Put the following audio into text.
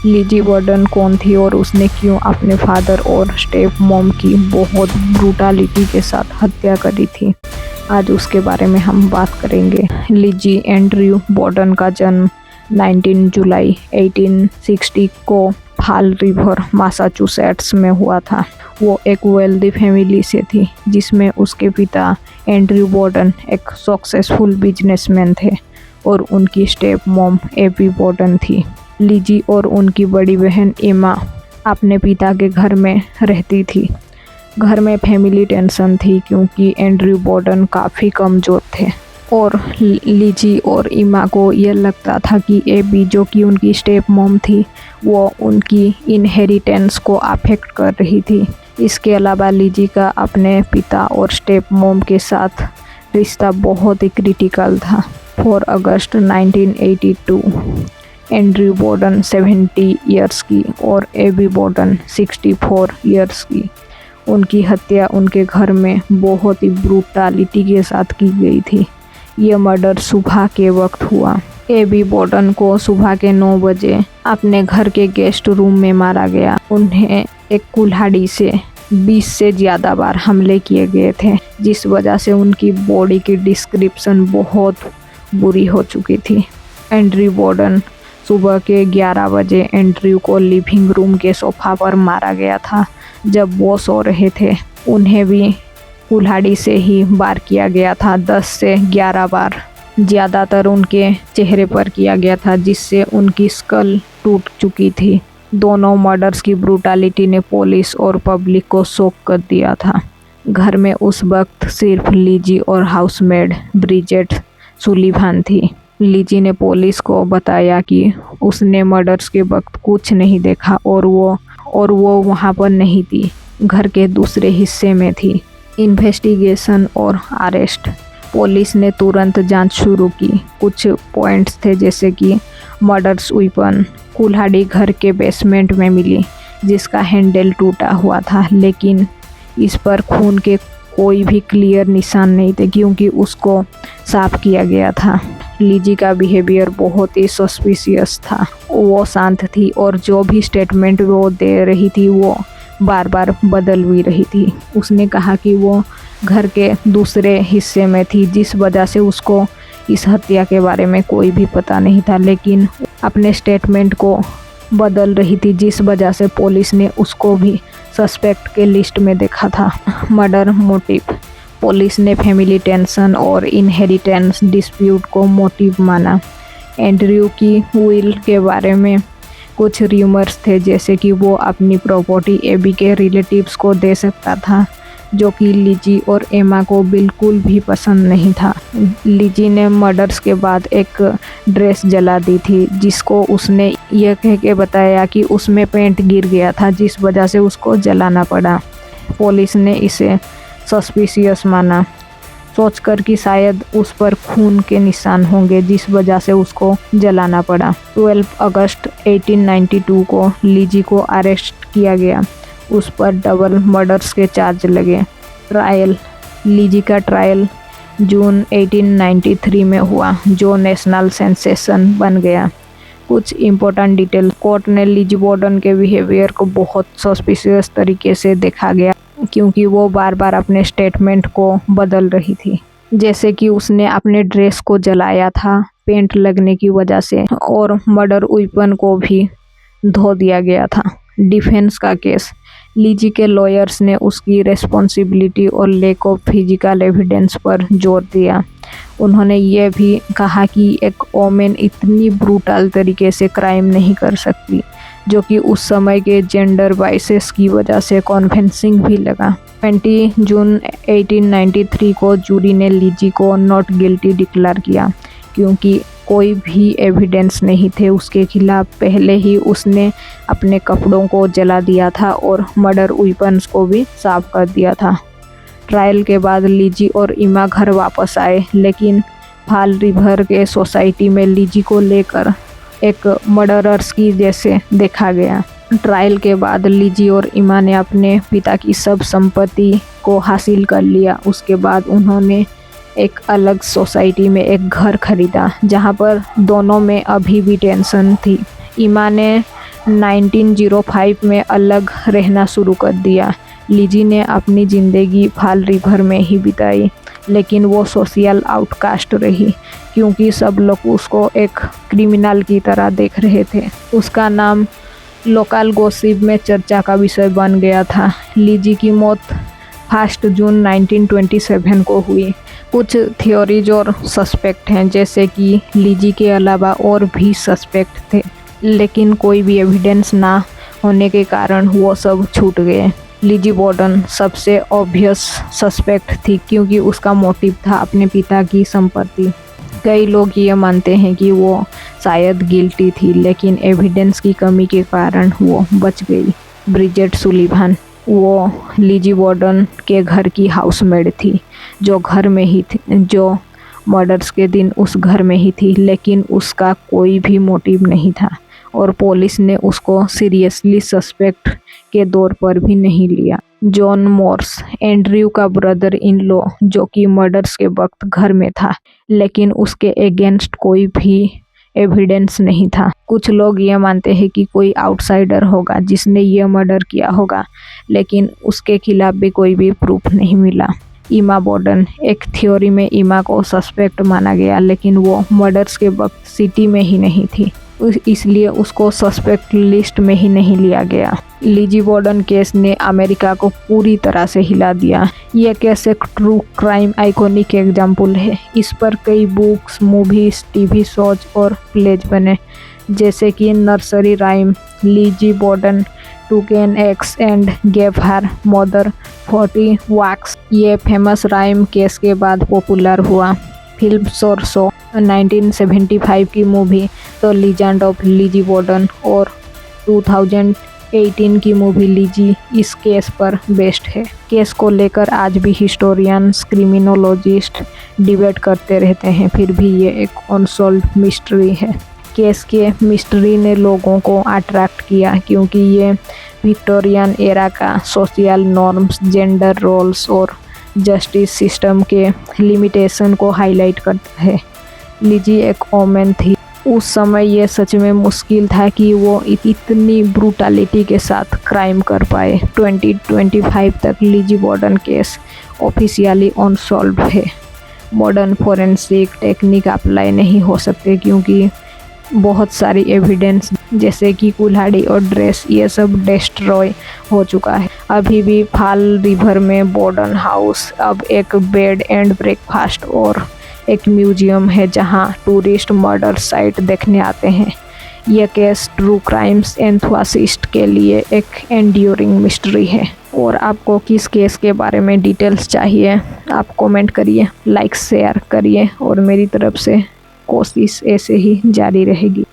लिजी burden कौन थी और उसने क्यों अपने फादर और स्टेप मॉम की बहुत ब्रूटलिटी के साथ हत्या करी थी, आज उसके बारे में हम बात करेंगे। लिजी एंड्रयू बर्डन का जन्म 19 जुलाई 1860 को फॉल रिवर मैसाचुसेट्स में हुआ था। वो एक वेल्दी फैमिली से थी जिसमें उसके पिता एंड्रयू बर्डन एक सक्सेसफुल बिजनेसमैन थे और उनकी स्टेप मॉम एबी बर्डन थी। लिजी और उनकी बड़ी बहन एमा अपने पिता के घर में रहती थी। घर में फैमिली टेंशन थी क्योंकि एंड्रयू बर्डन काफ़ी कमज़ोर थे और लिजी और एमा को यह लगता था कि एबी, जो कि उनकी स्टेप मॉम थी, वो उनकी इनहेरिटेंस को अफेक्ट कर रही थी। इसके अलावा लिजी का अपने पिता और स्टेप मॉम के साथ रिश्ता बहुत ही क्रिटिकल था। 4 अगस्त 1982 एंड्रयू बर्डन 70 इयर्स की और एबी बर्डन 64 इयर्स की, उनकी हत्या उनके घर में बहुत ही ब्रूटलिटी के साथ की गई थी। यह मर्डर सुबह के वक्त हुआ। एबी बर्डन को सुबह के 9 बजे अपने घर के गेस्ट रूम में मारा गया। उन्हें एक कुल्हाड़ी से 20 से ज़्यादा बार हमले किए गए थे, जिस वजह से उनकी बॉडी की डिस्क्रिप्शन बहुत बुरी हो चुकी थी। एंड्रयू बर्डन सुबह के 11 बजे एंड्रयू को लिविंग रूम के सोफा पर मारा गया था जब वो सो रहे थे। उन्हें भी कुल्हाड़ी से ही वार किया गया था, 10 से 11 बार। ज़्यादातर उनके चेहरे पर किया गया था जिससे उनकी स्कल टूट चुकी थी। दोनों मर्डर्स की ब्रूटलिटी ने पुलिस और पब्लिक को शॉक कर दिया था। घर में उस वक्त सिर्फ लिजी और हाउसमेड ब्रिजेट सुलिवान थी। लिजी ने पुलिस को बताया कि उसने मर्डर्स के वक्त कुछ नहीं देखा और वो वहाँ पर नहीं थी, घर के दूसरे हिस्से में थी। इन्वेस्टिगेशन और अरेस्ट। पुलिस ने तुरंत जांच शुरू की। कुछ पॉइंट्स थे जैसे कि मर्डर्स वेपन, कुल्हाड़ी घर के बेसमेंट में मिली जिसका हैंडल टूटा हुआ था, लेकिन इस पर खून के कोई भी क्लियर निशान नहीं थे क्योंकि उसको साफ किया गया था। लिजी का बिहेवियर बहुत ही सस्पिशियस था। वो शांत थी और जो भी स्टेटमेंट वो दे रही थी वो बार बार बदल भी रही थी। उसने कहा कि वो घर के दूसरे हिस्से में थी जिस वजह से उसको इस हत्या के बारे में कोई भी पता नहीं था, लेकिन अपने स्टेटमेंट को बदल रही थी जिस वजह से पुलिस ने उसको भी सस्पेक्ट के लिस्ट में देखा था। Murder motive. पुलिस ने फैमिली टेंशन और इनहेरिटेंस डिस्प्यूट को मोटिव माना। एंड्रयू की विल के बारे में कुछ र्यूमर्स थे जैसे कि वो अपनी प्रॉपर्टी एबी के रिलेटिव्स को दे सकता था, जो कि लिजी और एमा को बिल्कुल भी पसंद नहीं था। लिजी ने मर्डर्स के बाद एक ड्रेस जला दी थी जिसको उसने यह कह के बताया कि उसमें पेंट गिर गया था जिस वजह से उसको जलाना पड़ा। पुलिस ने इसे सस्पिशियस माना, सोचकर कि शायद उस पर खून के निशान होंगे जिस वजह से उसको जलाना पड़ा। 12 अगस्त 1892 को लिजी को अरेस्ट किया गया। उस पर डबल मर्डर्स के चार्ज लगे। ट्रायल। लिजी का ट्रायल जून 1893 में हुआ जो नेशनल सेंसेशन बन गया। कुछ इम्पोर्टेंट डिटेल। कोर्ट ने लिजी बर्डन के बिहेवियर को बहुत सस्पिशियस तरीके से देखा गया क्योंकि वो बार बार अपने स्टेटमेंट को बदल रही थी, जैसे कि उसने अपने ड्रेस को जलाया था पेंट लगने की वजह से और मर्डर वेपन को भी धो दिया गया था। डिफेंस का केस। लिजी के लॉयर्स ने उसकी रेस्पॉन्सिबिलिटी और लैक ऑफ फिजिकल एविडेंस पर जोर दिया। उन्होंने ये भी कहा कि एक वोमेन इतनी ब्रूटल तरीके से क्राइम नहीं कर सकती, जो कि उस समय के जेंडर बाइसेस की वजह से कन्विंसिंग भी लगा। 20 जून 1893 को जूरी ने लिजी को नॉट गिल्टी डिक्लेयर किया क्योंकि कोई भी एविडेंस नहीं थे उसके खिलाफ। पहले ही उसने अपने कपड़ों को जला दिया था और मर्डर वेपन्स को भी साफ कर दिया था। ट्रायल के बाद लिजी और एमा घर वापस आए, लेकिन फॉल रिवर के सोसाइटी में लिजी को लेकर एक मर्डरर्स की जैसे देखा गया। ट्रायल के बाद लिजी और एमा ने अपने पिता की सब संपत्ति को हासिल कर लिया। उसके बाद उन्होंने एक अलग सोसाइटी में एक घर खरीदा जहां पर दोनों में अभी भी टेंशन थी। एमा ने 1905 में अलग रहना शुरू कर दिया। लिजी ने अपनी ज़िंदगी फाल रिवर में ही बिताई, लेकिन वो सोशल आउटकास्ट रही क्योंकि सब लोग उसको एक क्रिमिनल की तरह देख रहे थे। उसका नाम लोकल गॉसिप में चर्चा का विषय बन गया था। लिजी की मौत 1 जून 1927 को हुई। कुछ थ्योरीज और सस्पेक्ट हैं, जैसे कि लिजी के अलावा और भी सस्पेक्ट थे, लेकिन कोई भी एविडेंस ना होने के कारण वो सब छूट गए। लिजी बॉर्डन सबसे ऑब्वियस सस्पेक्ट थी क्योंकि उसका मोटिव था अपने पिता की संपत्ति। कई लोग ये मानते हैं कि वो शायद गिल्टी थी, लेकिन एविडेंस की कमी के कारण वो बच गई। ब्रिजेट सुलिवान, वो लिजी बॉर्डन के घर की हाउसमेड थी, जो घर में ही थी, जो मर्डर्स के दिन उस घर में ही थी, लेकिन उसका कोई भी मोटिव नहीं था और पुलिस ने उसको सीरियसली सस्पेक्ट के दौर पर भी नहीं लिया। जॉन मोर्स, एंड्रयू का ब्रदर इन लॉ, जो कि मर्डर्स के वक्त घर में था, लेकिन उसके अगेंस्ट कोई भी एविडेंस नहीं था। कुछ लोग ये मानते हैं कि कोई आउटसाइडर होगा जिसने ये मर्डर किया होगा, लेकिन उसके खिलाफ भी कोई भी प्रूफ नहीं मिला। इमा बॉर्डन, एक थ्योरी में इमा को सस्पेक्ट माना गया, लेकिन वो मर्डर्स के वक्त सिटी में ही नहीं थी, इसलिए उसको सस्पेक्ट लिस्ट में ही नहीं लिया गया। लिजी बॉर्डन केस ने अमेरिका को पूरी तरह से हिला दिया। यह केस एक ट्रू क्राइम आइकॉनिक एग्जाम्पल है। इस पर कई बुक्स, मूवीज, टीवी शोज और प्लेज बने, जैसे कि nursery rhyme, Lizzie Borden took an egg and gave her mother 40 whacks। ये फेमस राइम केस के बाद पॉपुलर हुआ। फिल्म और शो 1975 की movie the legend of Lizzie Borden और 2018 की मूवी लिजी इस केस पर बेस्ड है। केस को लेकर आज भी हिस्टोरियंस, क्रिमिनोलॉजिस्ट डिबेट करते रहते हैं, फिर भी ये एक अनसॉल्व्ड मिस्ट्री है। केस के मिस्ट्री ने लोगों को अट्रैक्ट किया क्योंकि ये विक्टोरियन एरा का सोशल नॉर्म्स, जेंडर रोल्स और जस्टिस सिस्टम के लिमिटेशन को हाईलाइट करता है। लिजी एक ओमेन थी। उस समय ये सच में मुश्किल था कि वो इतनी ब्रूटलिटी के साथ क्राइम कर पाए। 2025 तक लिजी बॉर्डन केस ऑफिशियली अनसॉल्व्ड है। मॉडर्न फोरेंसिक टेक्निक अप्लाई नहीं हो सकते क्योंकि बहुत सारी एविडेंस जैसे कि कुल्हाड़ी और ड्रेस ये सब डिस्ट्रॉय हो चुका है। अभी भी फाल रिवर में बॉर्डन हाउस अब एक बेड एंड ब्रेकफास्ट और एक म्यूजियम है जहां टूरिस्ट मर्डर साइट देखने आते हैं। यह केस ट्रू क्राइम्स एंथुसिस्ट के लिए एक एंड्यूरिंग मिस्ट्री है। और आपको किस केस के बारे में डिटेल्स चाहिए आप कमेंट करिए, लाइक शेयर करिए और मेरी तरफ से कोशिश ऐसे ही जारी रहेगी।